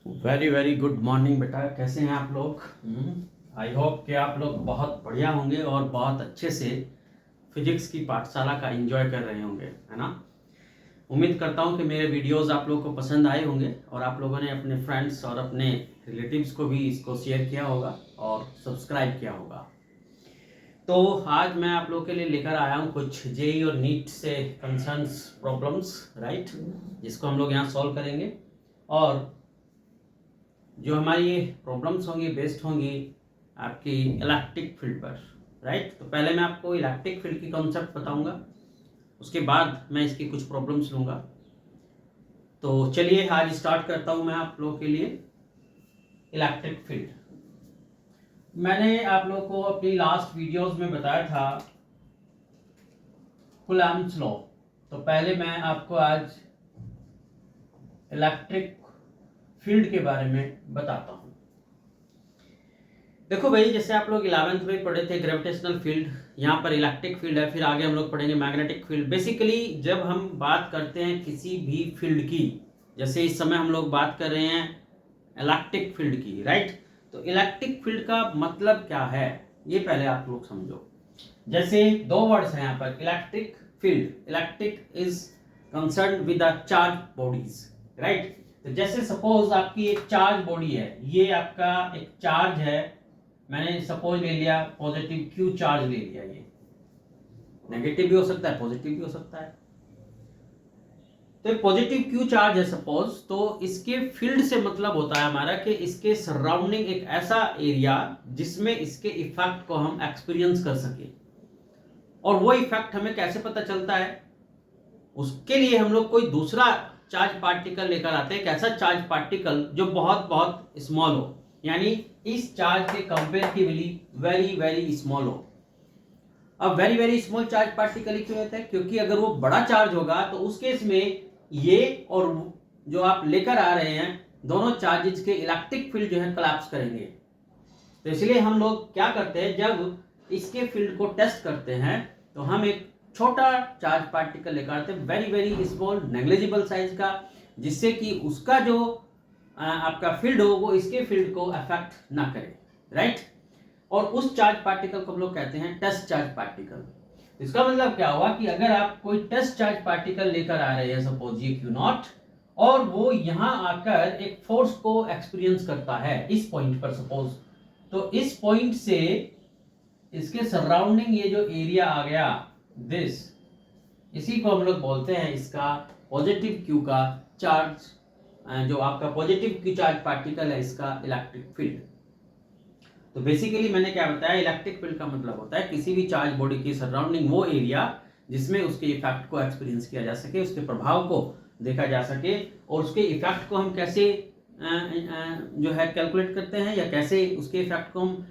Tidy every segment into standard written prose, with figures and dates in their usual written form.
Very very good morning बेटा, कैसे हैं आप लोग। आई होप कि आप लोग बहुत बढ़िया होंगे और बहुत अच्छे से फिजिक्स की पाठशाला का एंजॉय कर रहे होंगे, है ना। उम्मीद करता हूं कि मेरे वीडियोस आप लोगों को पसंद आए होंगे और आप लोगों ने अपने फ्रेंड्स और अपने रिलेटिव्स को भी इसको शेयर किया होगा और सब्सक्राइब किया होगा। तो आज मैं आप लोगों के लिए लेकर आया हूं कुछ जेई और नीट से कंसर्न्स प्रॉब्लम्स, राइट, जिसको हम लोग यहाँ सॉल्व करेंगे। और जो हमारी ये प्रॉब्लम्स होंगी बेस्ड होंगी आपकी इलेक्ट्रिक फील्ड पर, राइट। तो पहले मैं आपको इलेक्ट्रिक फील्ड की कॉन्सेप्ट बताऊंगा, उसके बाद मैं इसकी कुछ प्रॉब्लम्स लूँगा। तो चलिए आज स्टार्ट करता हूं मैं आप लोगों के लिए इलेक्ट्रिक फील्ड। मैंने आप लोगों को अपनी लास्ट वीडियोस में बताया था कूलम्ब्स लॉ। तो पहले मैं आपको आज इलेक्ट्रिक फील्ड के बारे में बताता हूं। देखो भाई, जैसे आप लोग 11th में पढ़े थे ग्रेविटेशनल फील्ड, यहाँ पर इलेक्ट्रिक फील्ड है, फिर आगे हम लोग पढ़ेंगे मैग्नेटिक फील्ड। बेसिकली जब हम बात करते हैं किसी भी फील्ड की, जैसे इस समय हम लोग बात कर रहे हैं इलेक्ट्रिक फील्ड की, राइट। तो इलेक्ट्रिक फील्ड का मतलब क्या है ये पहले आप लोग समझो। जैसे दो वर्ड्स हैं यहाँ पर, electric field. Electric is concern with the charge bodies, right. तो जैसे सपोज आपकी एक चार्ज बॉडी है, ये आपका एक चार्ज है, मैंने सपोज ले लिया पॉजिटिव क्यू चार्ज ले लिया। ये नेगेटिव भी हो सकता है, पॉजिटिव भी हो सकता है। तो पॉजिटिव क्यू चार्ज है सपोज, तो इसके फील्ड से मतलब होता है हमारा कि इसके सराउंडिंग एक ऐसा एरिया जिसमें इसके इफेक्ट को हम एक्सपीरियंस कर सके। और वो इफेक्ट हमें कैसे पता चलता है, उसके लिए हम लोग कोई दूसरा चार्ज पार्टिकल लेकर आते हैं। एक ऐसा चार्ज पार्टिकल जो बहुत बहुत स्मॉल हो, यानी इस चार्ज के कंपेरेटिवली वेरी वेरी स्मॉल हो। अब very very small charge particle क्यों होता है, क्योंकि अगर वो बड़ा चार्ज होगा तो उस केस में ये और जो आप लेकर आ रहे हैं दोनों चार्जेस के इलेक्ट्रिक फील्ड जो है कोलैप्स करेंगे। तो इसलिए हम लोग क्या करते हैं, जब इसके फील्ड को टेस्ट करते हैं तो हम एक छोटा चार्ज पार्टिकल लेकर आते हैं, very very small negligible size का, जिससे कि उसका जो आपका फील्ड हो वो इसके फील्ड को अफेक्ट ना करे, राइट। और उस चार्ज पार्टिकल को हम लोग कहते हैं टेस्ट चार्ज पार्टिकल। इसका मतलब क्या हुआ कि अगर आप कोई टेस्ट चार्ज पार्टिकल लेकर आ रहे हैं, सपोज ये क्यू नॉट, और वो यहां आकर एक फोर्स को एक्सपीरियंस करता है इस पॉइंट पर सपोज, तो इस पॉइंट से इसके सराउंडिंग ये जो एरिया आ गया दिस, इसी को हम लोग बोलते हैं इसका पॉजिटिव क्यू का चार्ज, जो आपका पॉजिटिव क्यू चार्ज पार्टिकल है इसका इलेक्ट्रिक फील्ड। तो बेसिकली मैंने क्या बताया, इलेक्ट्रिक फील्ड का मतलब होता है किसी भी चार्ज बॉडी की सराउंडिंग वो एरिया जिसमें उसके इफेक्ट को एक्सपीरियंस किया जा सके, उसके प्रभाव को देखा जा सके, और उसके इफेक्ट को हम कैसे जो है कैलकुलेट करते हैं, या कैसे उसके इफेक्ट को हम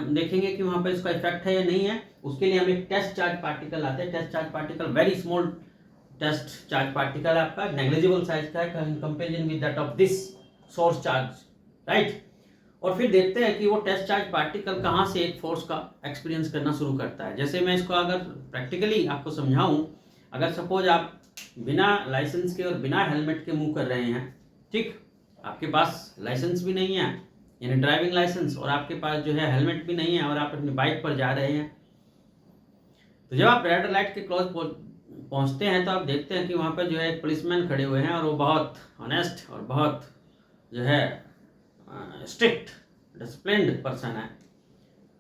देखेंगे कि वहां पर इसका इफेक्ट है या नहीं है। उसके लिए हम एक टेस्ट चार्ज पार्टिकल लाते हैं। Test charge particle very small test charge particle आपका नेग्लिजिबल साइज का है in comparison with that of this source charge, right. और फिर देखते हैं कि वो टेस्ट चार्ज पार्टिकल कहाँ से एक फोर्स का एक्सपीरियंस करना शुरू करता है। जैसे मैं इसको अगर प्रैक्टिकली आपको समझाऊं, अगर सपोज आप बिना लाइसेंस के और बिना हेलमेट के मूव कर रहे हैं, ठीक, आपके पास लाइसेंस भी नहीं है यानी ड्राइविंग लाइसेंस, और आपके पास जो है हेलमेट भी नहीं है, और आप अपनी बाइक पर जा रहे हैं, तो जब आप रेड लाइट के क्लोज पहुंचते हैं तो आप देखते हैं कि वहाँ पर जो है एक पुलिसमैन खड़े हुए हैं, और वो बहुत ऑनेस्ट और बहुत जो है स्ट्रिक्ट डिसिप्लिन्ड पर्सन है।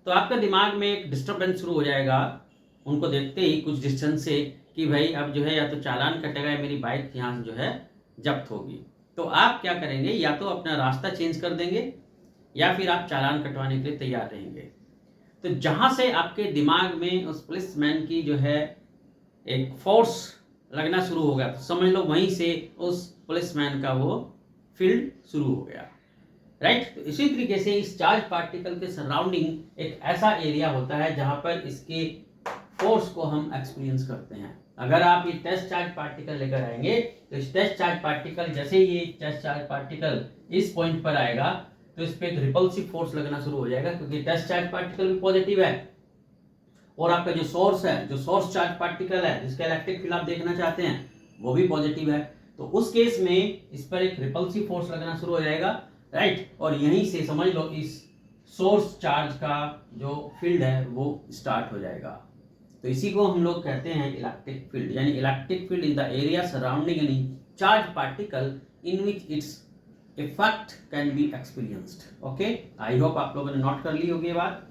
तो आपका दिमाग में एक डिस्टर्बेंस शुरू हो जाएगा उनको देखते ही कुछ डिस्टेंस से, कि भाई अब जो है या तो चालान कटेगा या मेरी बाइक यहाँ जो है जब्त होगी। तो आप क्या करेंगे, या तो अपना रास्ता चेंज कर देंगे या फिर आप चालान कटवाने के लिए तैयार रहेंगे। तो जहाँ से आपके दिमाग में उस पुलिसमैन की जो है एक फोर्स लगना शुरू हो गया, तो समझ लो वहीं से उस पुलिसमैन का वो फील्ड शुरू हो गया, राइट। तो इसी तरीके से इस चार्ज पार्टिकल के सराउंडिंग एक ऐसा एरिया होता है जहां पर इसके फोर्स को हम एक्सपीरियंस करते हैं। अगर आप ये टेस्ट चार्ज पार्टिकल लेकर आएंगे तो इस टेस्ट चार्ज पार्टिकल, जैसे ये टेस्ट चार्ज पार्टिकल इस पॉइंट पर आएगा तो इस पर एक रिपल्सिव फोर्स लगना शुरू हो जाएगा, क्योंकि टेस्ट चार्ज पार्टिकल भी पॉजिटिव है, और आपका जो सोर्स है, जो सोर्स चार्ज पार्टिकल है जिसका इलेक्ट्रिक फील्ड आप देखना चाहते हैं वो भी पॉजिटिव है। तो उस केस में इस पर एक रिपल्सिव फोर्स लगना शुरू हो जाएगा, राइट। और यहीं से समझ लो इस सोर्स चार्ज का जो फील्ड है वो स्टार्ट हो जाएगा। तो इसी को हम लोग कहते हैं इलेक्ट्रिक फील्ड, यानी electric field is the area surrounding any charge particle in which its effect can be experienced. Okay, I hope आप लोगों ने नोट कर ली होगी ये बात।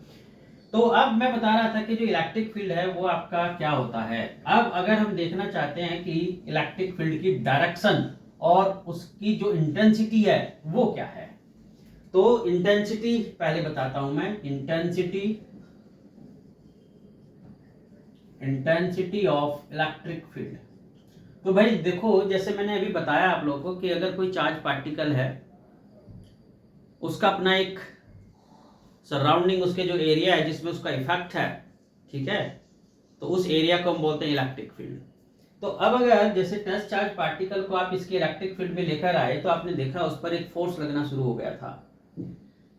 तो अब मैं बता रहा था कि जो इलेक्ट्रिक फील्ड है वो आपका क्या होता है। अब अगर हम देखना चाहते हैं कि इलेक्ट्रिक फील्ड की डायरेक्शन और उसकी जो इंटेंसिटी है वो क्या है, तो इंटेंसिटी पहले बताता हूं मैं। Intensity of electric field. तो भाई देखो, जैसे मैंने अभी बताया आप लोगों को कि अगर कोई चार्ज पार्टिकल है, उसका अपना एक सराउंडिंग, उसके जो एरिया है जिसमें उसका इफेक्ट है, ठीक है, तो उस एरिया को हम बोलते हैं इलेक्ट्रिक फील्ड। तो अब अगर जैसे टेस्ट चार्ज पार्टिकल को आप इसके इलेक्ट्रिक फील्ड में लेकर आए तो आपने देखा उस पर एक फोर्स लगना शुरू हो गया था।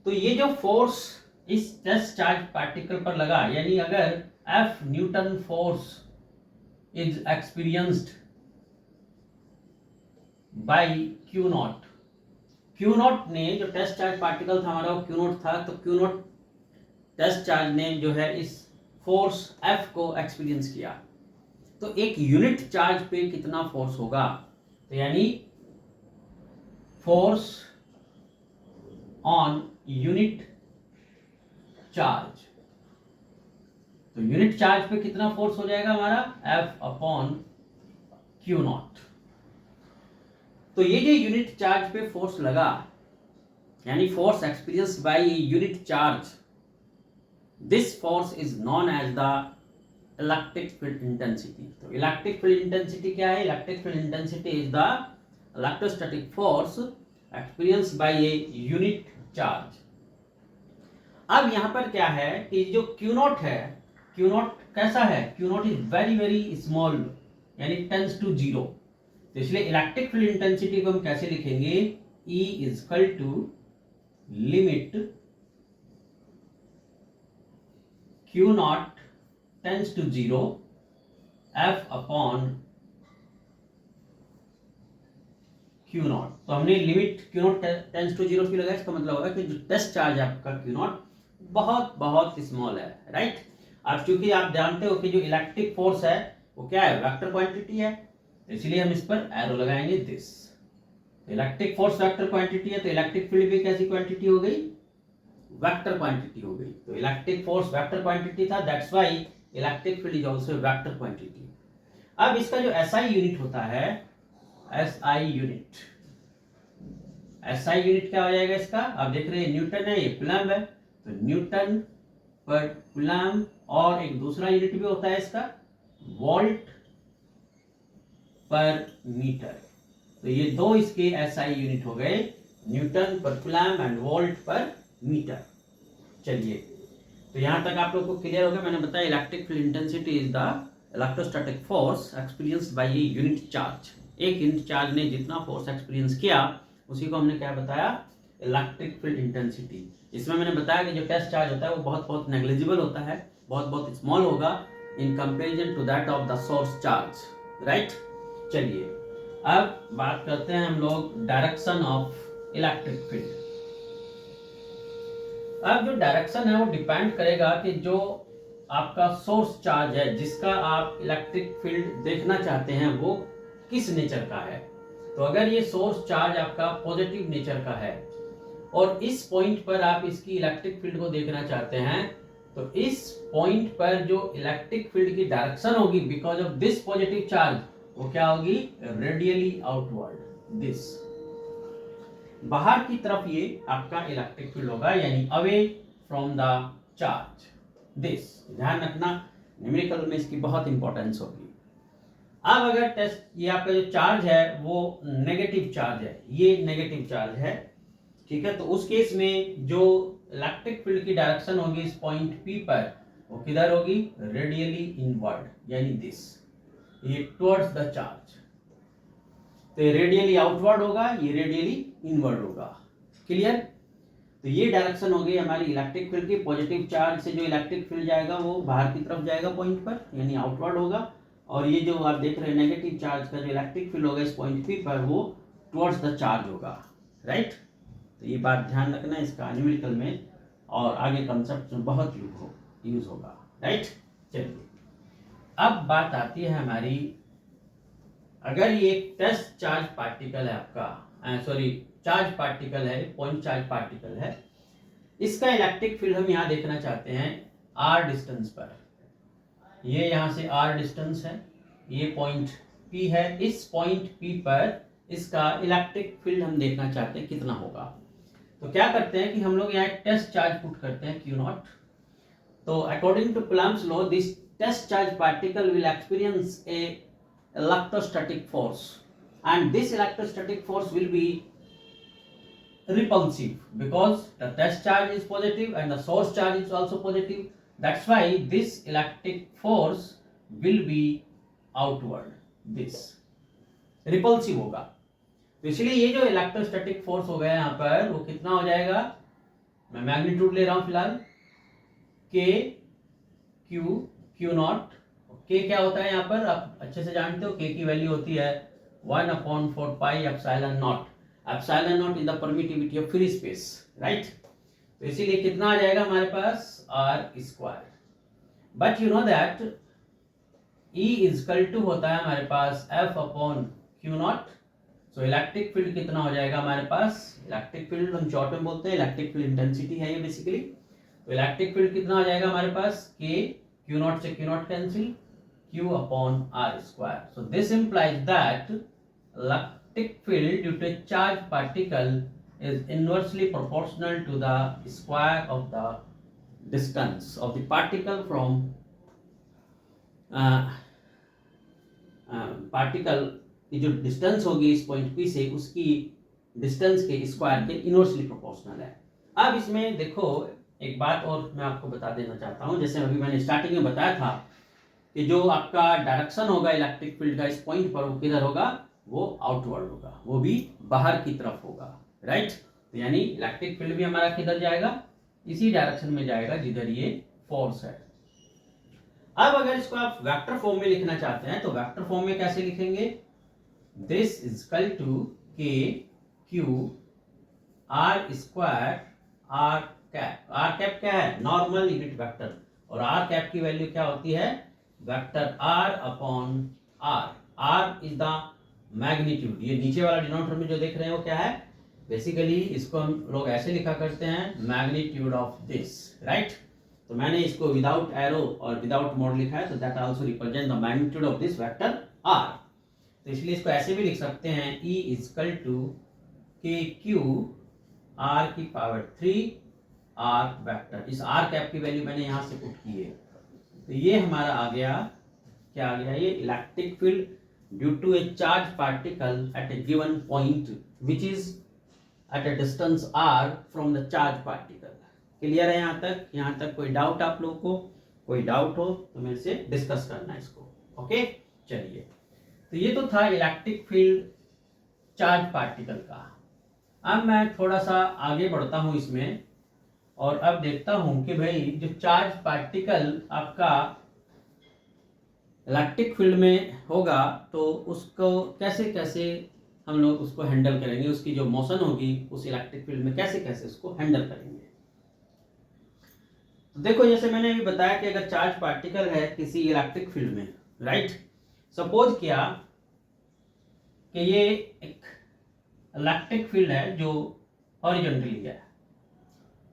तो ये जो फोर्स इस टेस्ट चार्ज पार्टिकल पर लगा, यानी अगर F Newton force is experienced bye Q not. Q not ने, जो टेस्ट चार्ज पार्टिकल था हमारा वो Q नॉट था, तो Q नॉट टेस्ट चार्ज ने जो है इस फोर्स F को एक्सपीरियंस किया। तो एक यूनिट चार्ज पे कितना फोर्स होगा, तो यानी फोर्स ऑन यूनिट चार्ज। तो यूनिट चार्ज पे कितना फोर्स हो जाएगा हमारा, F अपॉन Q नॉट। तो ये जो यूनिट चार्ज पे फोर्स लगा, यानी force experience by unit charge, this force is known as the electric field intensity. तो इलेक्ट्रिक फील्ड इंटेंसिटी क्या है? Electric field intensity is the electrostatic force experience by a unit charge. अब यहां पर क्या है कि जो Q नॉट है, Q नॉट कैसा है, Q naught is very very small, यानी टेंस टू जीरो। तो इसलिए इलेक्ट्रिक फील्ड इंटेंसिटी को हम कैसे लिखेंगे, E is equal to limit Q naught tends to zero F upon Q naught. तो हमने limit Q naught tends to zero क्यों लगाया, इसका मतलब होगा कि जो टेस्ट चार्ज है आपका Q नॉट बहुत बहुत स्मॉल है, राइट। अब चूंकि आप जानते हो कि जो इलेक्ट्रिक फोर्स है वो क्या है, वेक्टर क्वांटिटी है, इसलिए हम इस पर एरो लगाएंगे this. Electric force vector quantity है, तो इलेक्ट्रिक फील्ड भी कैसी क्वांटिटी हो गई, वेक्टर क्वांटिटी हो गई। तो इलेक्ट्रिक फोर्स वेक्टर क्वांटिटी था, that's why electric field is also vector quantity. अब इसका जो एसआई यूनिट होता है, एसआई यूनिट, एसआई यूनिट क्या हो जाएगा इसका, आप देख रहे हैं न्यूटन है, ये कूलम्ब है, तो न्यूटन पर कूलम्ब, और एक दूसरा यूनिट भी होता है इसका वोल्ट पर मीटर। तो ये दो इसके एसआई यूनिट हो गए, न्यूटन पर कूलम्ब एंड वोल्ट पर मीटर। चलिए, तो यहां तक आप लोग को क्लियर हो गया। मैंने बताया electric field intensity is the electrostatic force experienced bye a unit charge. एक यूनिट चार्ज ने जितना फोर्स एक्सपीरियंस किया उसी को हमने क्या बताया, इलेक्ट्रिक फील्ड इंटेंसिटी। इसमें मैंने बताया कि जो टेस्ट चार्ज होता है वो बहुत बहुत नेग्लिजिबल होता है, बहुत बहुत स्मॉल होगा in comparison to that of the source charge, right. चलिए, अब बात करते हैं हम लोग डायरेक्शन ऑफ इलेक्ट्रिक फील्ड। अब जो डायरेक्शन है वो डिपेंड करेगा कि जो आपका सोर्स चार्ज है जिसका आप इलेक्ट्रिक फील्ड देखना चाहते हैं वो किस नेचर का है। तो अगर ये सोर्स चार्ज आपका पॉजिटिव नेचर का है और इस पॉइंट पर आप इसकी इलेक्ट्रिक फील्ड को देखना चाहते हैं, तो इस पॉइंट पर जो इलेक्ट्रिक फील्ड की डायरेक्शन होगी because of this positive charge, वो क्या होगी, रेडियली आउटवर्ड, दिस, बाहर की तरफ ये आपका इलेक्ट्रिक फील्ड होगा, यानी away from the charge, this. ध्यान रखना, न्यूमेरिकल में इसकी बहुत इंपॉर्टेंस होगी। अब अगर टेस्ट, ये आपका जो चार्ज है वो नेगेटिव चार्ज है, ये नेगेटिव चार्ज है, ठीक है, तो उस केस में जो इलेक्ट्रिक फील्ड की डायरेक्शन होगी इस पॉइंट P पर, वो किधर होगी, रेडियली इनवर्ड, यानी दिस, ये टुवर्ड्स द चार्ज। तो ये रेडियली आउटवर्ड होगा, ये रेडियली इनवर्ड होगा, क्लियर। तो ये डायरेक्शन हो गई हमारी इलेक्ट्रिक फील्ड की। पॉजिटिव चार्ज से जो इलेक्ट्रिक फील्ड जाएगा वो बाहर की तरफ जाएगा पॉइंट पर, यानी आउटवर्ड होगा, और ये जो आप देख रहे हैं नेगेटिव चार्ज का जो इलेक्ट्रिक फील्ड होगा इस पॉइंट P पर, वो टुवर्ड्स द चार्ज होगा, राइट। तो ये बात ध्यान रखना इसका न्यूमेरिकल में और आगे कंसेप्ट में बहुत यूज होगा, राइट। चलिए अब बात आती है हमारी, अगर ये टेस्ट चार्ज पार्टिकल है आपका, सॉरी चार्ज पार्टिकल है, पॉइंट चार्ज पार्टिकल है, इसका इलेक्ट्रिक फील्ड हम यहाँ देखना चाहते हैं r डिस्टेंस पर। ये यहाँ से r डिस्टेंस है, ये पॉइंट P है, इस पॉइंट P पर इसका इलेक्ट्रिक फील्ड हम देखना चाहते हैं कितना होगा। तो क्या करते हैं कि हम लोग यहाँ एक टेस्ट चार्ज पुट करते हैं Q0। तो according to Coulomb's law this test charge particle will experience a electrostatic force and this electrostatic force will be repulsive because the test charge is positive and the source charge is also positive. That's why this electric force will be outward, this repulsive होगा। तो इसलिए ये जो electrostatic force हो गया यहाँ पर वो कितना हो जाएगा, मैं मैग्नीट्यूड ले रहा हूँ फिलहाल, K Q नॉट। K क्या होता है यहाँ पर आप अच्छे से जानते हो, K की वैल्यू होती है 1/4 pi epsilon naught. Epsilon naught is the permittivity of free space, right. तो इसीलिए कितना आ जाएगा हमारे पास r square. But you know that E is equal to होता है हमारे पास F/Q0। सो इलेक्ट्रिक फील्ड कितना हो जाएगा हमारे पास, इलेक्ट्रिक फील्ड हम शॉर्ट में बोलते हैं, इलेक्ट्रिक फील्ड इंटेंसिटी है ये बेसिकली। तो इलेक्ट्रिक फील्ड कितना हो जाएगा हमारे पास, K Q0 से Q0 cancel, Q/r square. So this implies that electric field due to a charged particle is inversely proportional to the square of the distance of the particle from particle की जो distance होगी इस point P से उसकी distance के square के inversely proportional है। अब इसमें देखो एक बात और मैं आपको बता देना चाहता हूँ, जैसे अभी मैंने स्टार्टिंग में बताया था कि जो आपका डायरेक्शन होगा इलेक्ट्रिक फील्ड का इस पॉइंट पर वो किधर होगा, वो आउटवर्ड होगा, वो भी बाहर की तरफ होगा, राइट। तो यानी इलेक्ट्रिक फील्ड भी हमारा किधर जाएगा, इसी डायरेक्शन में जाएगा जिधर ये फोर्स है। अब अगर इसको आप वेक्टर फॉर्म में लिखना चाहते हैं तो वेक्टर फॉर्म में कैसे लिखेंगे, this is equal to K Q R square R cap. R cap क्या है, नॉर्मल यूनिट वेक्टर, और R कैप की वैल्यू क्या होती है, vector R/R। R is the magnitude. ये नीचे वाला डिनोमिनेटर में जो देख रहे हैं वो क्या है, बेसिकली इसको हम लोग ऐसे लिखा करते हैं, मैग्नीट्यूड ऑफ दिस, राइट। तो मैंने इसको विदाउट एरो और विदाउट मोड लिखा है, तो that also represent the magnitude of this vector R। तो इसलिए इसको ऐसे भी लिख सकते हैं, E equal to KQ R⁵ R vector. इस R कैप की वैल्यू मैंने यहाँ से पुट की है, तो ये हमारा आ गया, क्या आ गया, ये electric field due to a charge particle at a given point which is at a distance r from the charge particle. Clear है यहाँ तक कोई डाउट आप लोग को, कोई डाउट हो तो मेरे से डिस्कस करना है इसको, ओके। चलिए, तो ये तो था इलेक्ट्रिक फील्ड चार्ज पार्टिकल का। अब मैं थोड़ा सा आगे बढ़ता हूँ इसमें और अब देखता हूं कि भाई जो चार्ज पार्टिकल आपका इलेक्ट्रिक फील्ड में होगा तो उसको कैसे कैसे हम लोग उसको हैंडल करेंगे, उसकी जो मोशन होगी उस इलेक्ट्रिक फील्ड में कैसे कैसे उसको हैंडल करेंगे। तो देखो, जैसे मैंने अभी बताया कि अगर चार्ज पार्टिकल है किसी इलेक्ट्रिक फील्ड में, राइट, सपोज किया कि ये एक इलेक्ट्रिक फील्ड है जो हॉरिजॉन्टली है।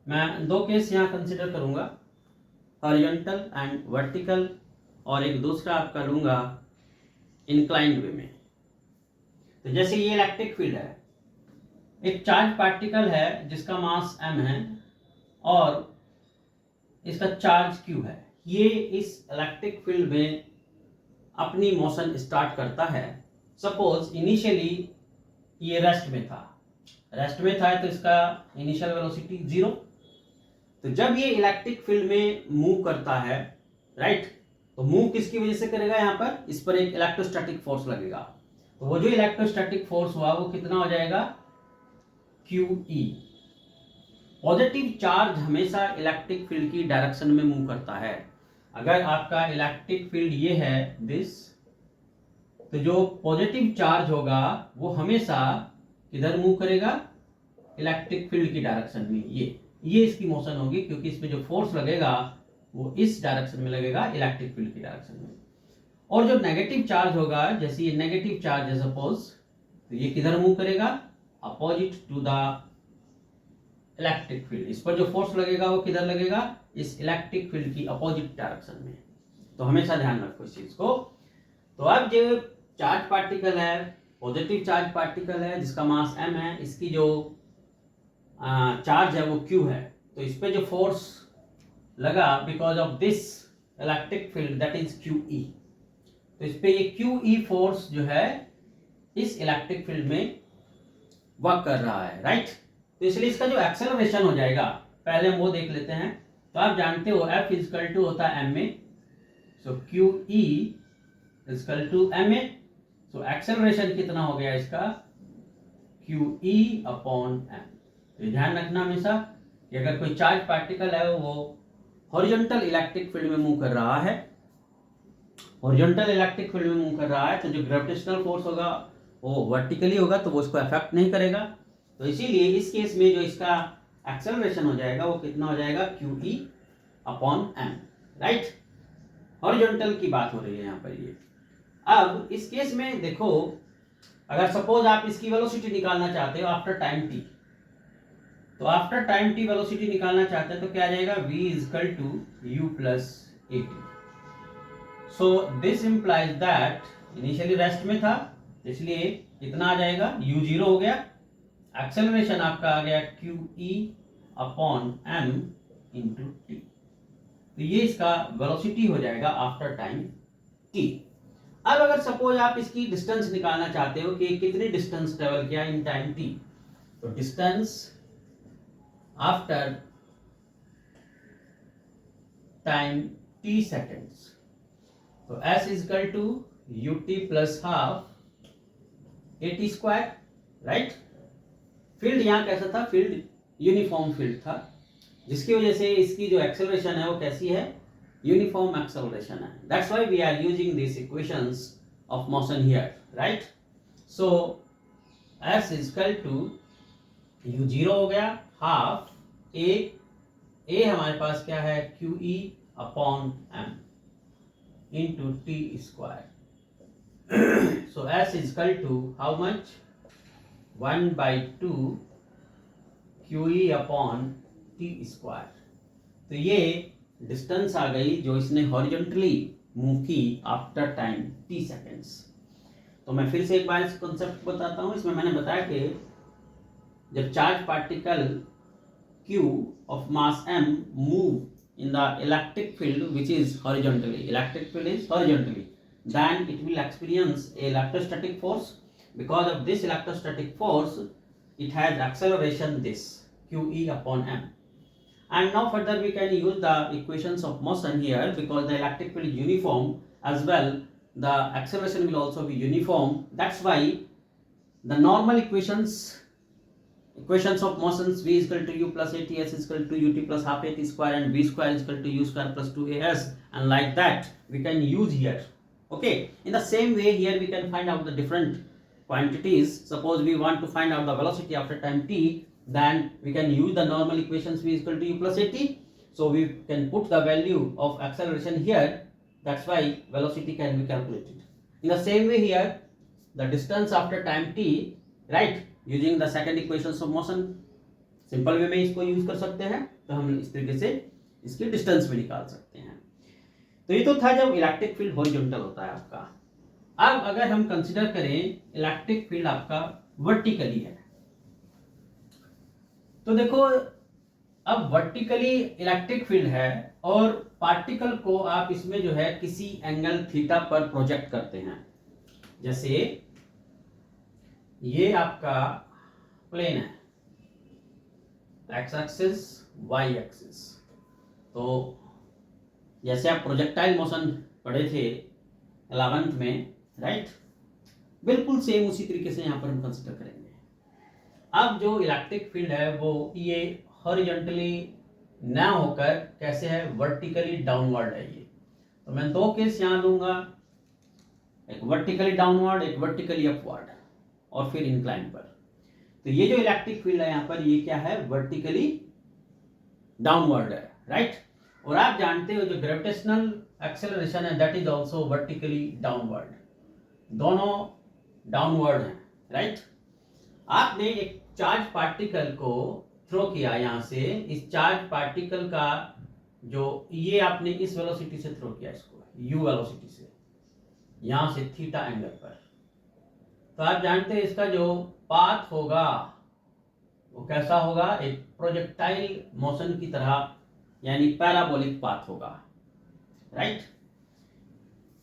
मैं दो केस यहाँ कंसिडर करूंगा, हॉरिजॉन्टल एंड वर्टिकल, और एक दूसरा आपका लूंगा इंक्लाइंड वे में। तो जैसे ये इलेक्ट्रिक फील्ड है, एक चार्ज पार्टिकल है जिसका मास m है और इसका चार्ज q है। ये इस इलेक्ट्रिक फील्ड में अपनी मोशन स्टार्ट करता है। सपोज इनिशियली ये रेस्ट में था तो इसका इनिशियल वेलोसिटी 0। तो जब ये इलेक्ट्रिक फील्ड में मूव करता है, राइट, तो मूव किसकी वजह से करेगा, यहाँ पर इस पर एक इलेक्ट्रोस्टैटिक फोर्स लगेगा। तो वो जो इलेक्ट्रोस्टैटिक फोर्स हुआ वो कितना हो जाएगा, QE। पॉजिटिव चार्ज हमेशा इलेक्ट्रिक फील्ड की डायरेक्शन में मूव करता है। अगर आपका इलेक्ट्रिक फील्ड ये है दिस, तो जो पॉजिटिव चार्ज होगा वो हमेशा किधर मूव करेगा, इलेक्ट्रिक फील्ड की डायरेक्शन में, ये इसकी मोशन होगी, क्योंकि इसमें जो फोर्स लगेगा वो इस डायरेक्शन में लगेगा, इलेक्ट्रिक फील्ड की डायरेक्शन में। और जो नेगेटिव चार्ज होगा, जैसे ये नेगेटिव चार्ज है सपोज, तो ये किधर मूव करेगा, opposite to the electric field. इस पर जो फोर्स लगेगा वो किधर लगेगा, इस इलेक्ट्रिक फील्ड की अपोजिट डायरेक्शन में। तो हमेशा ध्यान रखो इस चीज को। तो अब जो चार्ज पार्टिकल है, पॉजिटिव चार्ज पार्टिकल है जिसका मास m है, इसकी जो चार्ज है वो q है। तो इस पे जो फोर्स लगा because of this electric field, that is QE। तो इस पे ये QE फोर्स जो है इस इलेक्ट्रिक फील्ड में वर्क कर रहा है, राइट। तो इसलिए इसका जो एक्सेलरेशन हो जाएगा, पहले हम वो देख लेते हैं। तो आप जानते हो F इजकल टू होता है m में, so QE is equal to ma। So acceleration कितना हो गया इसका, QE अपॉन m। तो ध्यान रखना हमेशा कि अगर कोई चार्ज पार्टिकल है वो हॉरिजॉन्टल इलेक्ट्रिक फील्ड में मूव कर रहा है, हॉरिजॉन्टल इलेक्ट्रिक फील्ड में मूव कर रहा है, तो जो ग्रेविटेशनल फोर्स होगा वो वर्टिकली होगा, तो वो इसको अफेक्ट नहीं करेगा। तो इसीलिए इस केस में जो इसका एक्सेलरेशन हो जाएगा वो कितना हो जाएगा, QE upon m, right. Horizontal की बात हो रही है यहाँ पर ये। अब इस केस में देखो, अगर सपोज आप इसकी वेलोसिटी निकालना चाहते हो आफ्टर टाइम t, तो आफ्टर टाइम t वेलोसिटी निकालना चाहते हैं तो क्या आ जाएगा, v is equal to u plus at। So this implies that initially rest में था, इसलिए कितना आ जाएगा, u0 हो गया। एक्सेलरेशन आपका आ गया QE upon m into t। तो ये इसका वेलोसिटी हो जाएगा आफ्टर टाइम t। अब अगर सपोज आप इसकी डिस्टेंस निकालना चाहते हो कि कितनी डिस्टेंस ट्रेवल किया इन टाइम t, तो distance after time t seconds, तो s is equal to ut plus half at square, right. Field यहाँ कैसा था, फील्ड यूनिफॉर्म फील्ड था, जिसकी वजह से इसकी जो एक्सेलरेशन है वो कैसी है, यूनिफॉर्म एक्सेलरेशन है। That's why we are using this equations of motion here, right. So s is equal to u0 हो गया, हाफ a हमारे पास क्या है, QE upon m into t square. So s is equal to how much, 1/2 QE upon t square. तो ये distance आ गई जो इसने हॉरिजॉन्टली मूव की आफ्टर टाइम t सेकेंड्स। तो मैं फिर से एक बार इस कॉन्सेप्ट बताता हूँ। इसमें मैंने बताया कि जब charge particle Q of mass m move in the electric field which is horizontally, electric field is horizontally, then it will experience a electrostatic force. Because of this electrostatic force, it has acceleration this QE upon m. And now further we can use the equations of motion here, because the electric field is uniform as well, the acceleration will also be uniform. That's why the normal equations of motions, v is equal to u plus at, s is equal to ut plus half at square, and v square is equal to u square plus 2as, and like that we can use here. Okay, in the same way here we can find out the different quantities. Suppose we want to find out the velocity after time t, then we can use the normal equations, v is equal to u plus at, so we can put the value of acceleration here. That's why velocity can be calculated. In the same way here, the distance after time t, right, using the second equations of motion, simple way में इसको use कर सकते हैं। तो हम इस तरीके से इसकी डिस्टेंस भी निकाल सकते हैं। तो ये तो था जब इलेक्ट्रिक फील्ड हॉरिजॉन्टल होता है आपका। अब अगर हम कंसीडर करें इलेक्ट्रिक फील्ड आपका वर्टिकली है, तो देखो अब वर्टिकली इलेक्ट्रिक फील्ड है और पार्टिकल को आप इसमें जो है किसी एंगल थीटा पर प्रोजेक्ट करते हैं। जैसे ये आपका प्लेन है, एक्स एक्सिस वाई एक्सिस। तो जैसे आप प्रोजेक्टाइल मोशन पढ़े थे 11th में, राइट, बिल्कुल सेम उसी तरीके से यहाँ पर हम कंसिडर करेंगे। अब जो इलेक्ट्रिक फील्ड है वो ये हॉरिजॉन्टली ना होकर कैसे है, वर्टिकली डाउनवर्ड है ये। तो मैं दो केस यहाँ लूंगा, एक वर्टिकली डाउनवर्ड, एक वर्टिकली अपवर्ड, और फिर इंक्लाइन पर। तो ये जो इलेक्ट्रिक फील्ड है यहाँ पर, ये क्या है, वर्टिकली डाउनवर्ड है, राइट। और आप जानते हो जो ग्रेविटेशनल एक्सेलरेशन है that is also vertically downward, दोनों डाउनवर्ड हैं, राइट। आपने एक चार्ज पार्टिकल को थ्रो किया यहां से, इस चार्ज पार्टिकल का जो ये आपने इस वेलोसिटी से थ्रो किया, इसको u वेलोसिटी से, यहां से थीटा एंगल पर, तो आप जानते हैं इसका जो पाथ होगा वो कैसा होगा, एक प्रोजेक्टाइल मोशन की तरह, यानी पैराबोलिक पाथ होगा, राइट।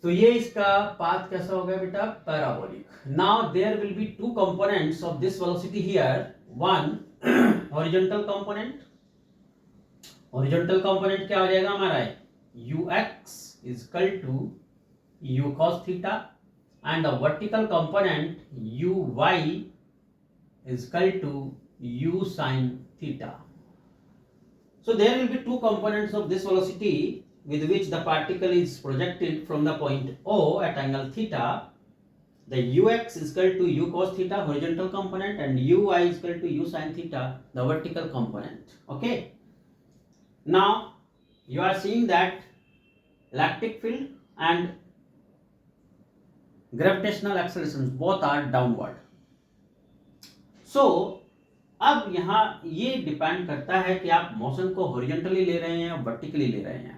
तो ये इसका पाथ कैसा होगा बेटा, parabolic. Now there will be two components of this velocity here, one horizontal component, horizontal component क्या हो जाएगा हमारा, ux is equal to u cos theta, and the vertical component uy is equal to u sin theta. So there will be two components of this velocity with which the particle is projected from the point O at angle theta. The ux is equal to u cos theta, horizontal component, and uy is equal to u sin theta, the vertical component. Okay. Now you are seeing that electric field and gravitational accelerations both are downward. So अब यहाँ ये depend करता है कि आप motion को horizontally ले रहे हैं या वर्टिकली ले रहे हैं।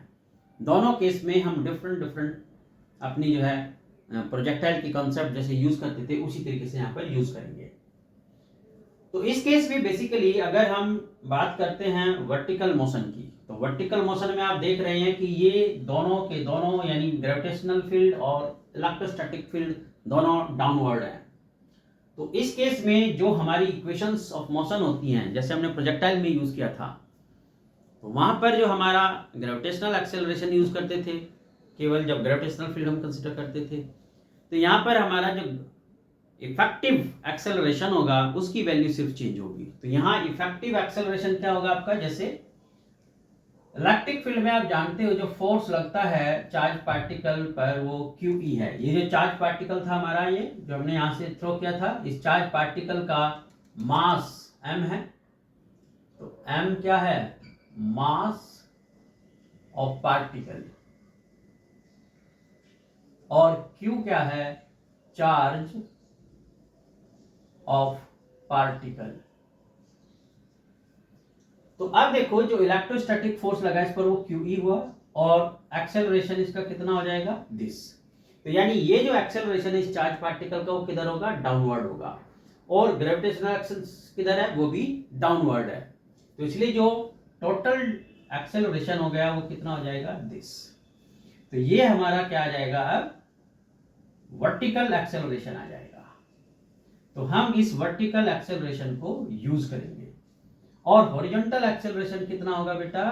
दोनों केस में हम डिफरेंट अपनी जो है प्रोजेक्टाइल की कॉन्सेप्ट जैसे यूज करते थे उसी तरीके से यहाँ पर यूज करेंगे। तो इस केस में बेसिकली अगर हम बात करते हैं वर्टिकल मोशन की, तो वर्टिकल मोशन में आप देख रहे हैं कि ये दोनों के दोनों यानी ग्रेविटेशनल फील्ड और इलेक्ट्रोस्टैटिक फील्ड दोनों डाउनवर्ड हैं। तो इस केस में जो हमारी इक्वेशंस ऑफ मोशन होती हैं, जैसे हमने प्रोजेक्टाइल में यूज किया था, तो वहां पर जो हमारा ग्रेविटेशनल एक्सेलरेशन यूज करते थे, केवल जब ग्रेविटेशनल फील्ड हम कंसीडर करते थे, तो यहाँ पर हमारा जो इफेक्टिव एक्सेलरेशन होगा उसकी वैल्यू सिर्फ चेंज होगी। तो यहाँ इफेक्टिव एक्सेलरेशन क्या होगा आपका, जैसे इलेक्ट्रिक फील्ड में आप जानते हो जो फोर्स लगता है चार्ज पार्टिकल पर वो QE है। ये जो चार्ज पार्टिकल था हमारा, ये जो हमने यहां से थ्रो किया था, इस चार्ज पार्टिकल का मास m है, तो m क्या है, मास ऑफ पार्टिकल, और Q क्या है, चार्ज ऑफ पार्टिकल। तो अब देखो जो इलेक्ट्रोस्टैटिक फोर्स लगा इस पर वो QE हुआ, और एक्सेलरेशन इसका कितना हो जाएगा, दिस। तो यानी ये जो एक्सेलरेशन है इस चार्ज पार्टिकल का वो किधर होगा, डाउनवर्ड होगा, और ग्रेविटेशनल एक्सेलरेशन किधर है, वो भी डाउनवर्ड है। तो इसलिए जो टोटल एक्सेलरेशन हो गया वो कितना हो जाएगा, दिस। तो ये हमारा क्या आ जाएगा, अब वर्टिकल एक्सेलरेशन आ जाएगा। तो हम इस वर्टिकल एक्सेलरेशन को यूज करेंगे। और हॉरिजॉन्टल एक्सेलरेशन कितना होगा बेटा,